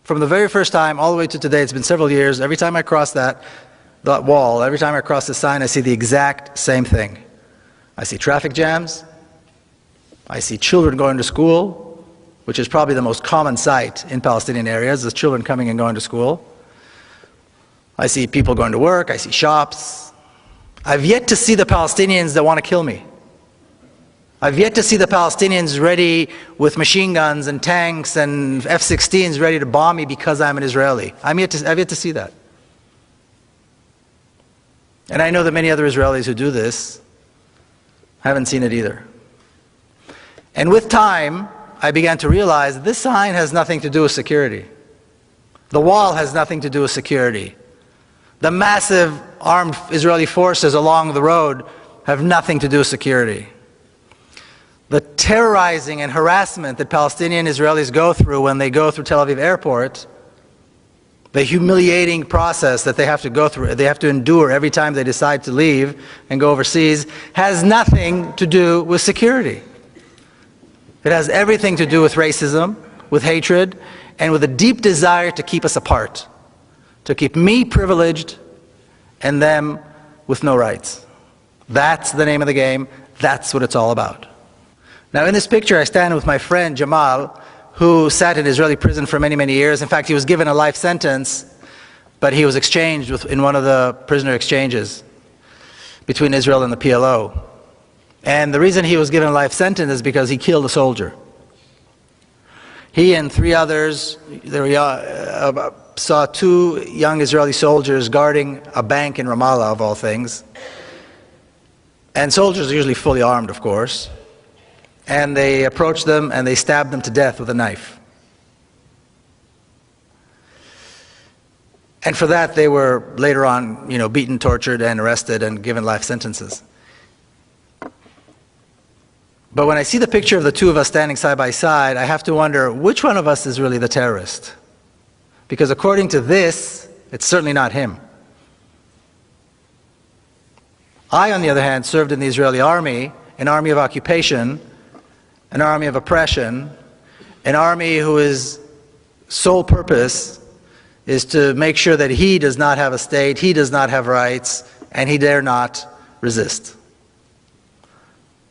From the very first time all the way to today, it's been several years, every time I cross that wall, every time I cross the sign, I see the exact same thing. I see traffic jams, I see children going to school, which is probably the most common sight in Palestinian areas, is children coming and going to school. I see people going to work, I see shops. I've yet to see the Palestinians that want to kill me. I've yet to see the Palestinians ready with machine guns and tanks and F-16s ready to bomb me because I'm an Israeli. I've yet to see that. And I know that many other Israelis who do this haven't seen it either. And with time, I began to realize this sign has nothing to do with security. The wall has nothing to do with security. The massive armed Israeli forces along the road have nothing to do with security. The terrorizing and harassment that Palestinian Israelis go through when they go through Tel Aviv airport, the humiliating process that they have to go through, they have to endure every time they decide to leave and go overseas, has nothing to do with security. It has everything to do with racism, with hatred, and with a deep desire to keep us apart, to keep me privileged and them with no rights. That's the name of the game. That's what it's all about. Now in this picture I stand with my friend Jamal, who sat in Israeli prison for many, many years. In fact, he was given a life sentence, but he was exchanged in one of the prisoner exchanges between Israel and the PLO. And the reason he was given a life sentence is because he killed a soldier. He and 3 others saw 2 young Israeli soldiers guarding a bank in Ramallah, of all things. And soldiers are usually fully armed, of course. And they approached them and they stabbed them to death with a knife. And for that they were later on, beaten, tortured, and arrested and given life sentences. But when I see the picture of the 2 of us standing side by side, I have to wonder which one of us is really the terrorist. Because according to this, it's certainly not him. I, on the other hand, served in the Israeli army, an army of occupation, an army of oppression, an army whose sole purpose is to make sure that he does not have a state, he does not have rights, and he dare not resist.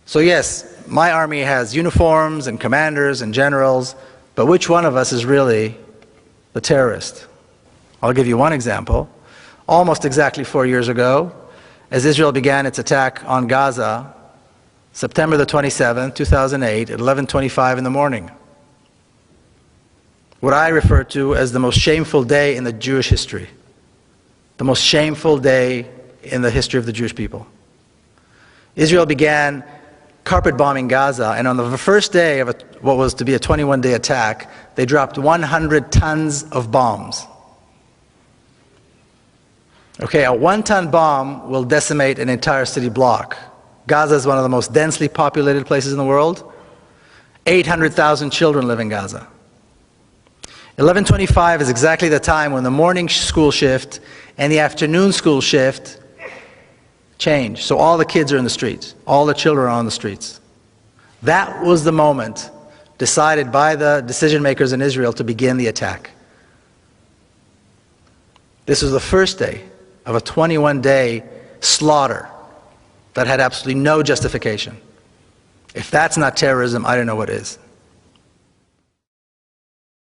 So yes, my army has uniforms and commanders and generals, but which one of us is really the terrorist? I'll give you one example. Almost exactly 4 years ago, as Israel began its attack on Gaza, September the 27th, 2008, at 11:25 in the morning. What I refer to as the most shameful day in the Jewish history. The most shameful day in the history of the Jewish people. Israel began carpet bombing Gaza, and on the first day of what was to be a 21-day attack, they dropped 100 tons of bombs. Okay, a 1-ton bomb will decimate an entire city block. Gaza is one of the most densely populated places in the world. 800,000 children live in Gaza. 11:25 is exactly the time when the morning school shift and the afternoon school shift change. So all the kids are in the streets. All the children are on the streets. That was the moment decided by the decision makers in Israel to begin the attack. This was the first day of a 21-day slaughter that had absolutely no justification. If that's not terrorism, I don't know what is.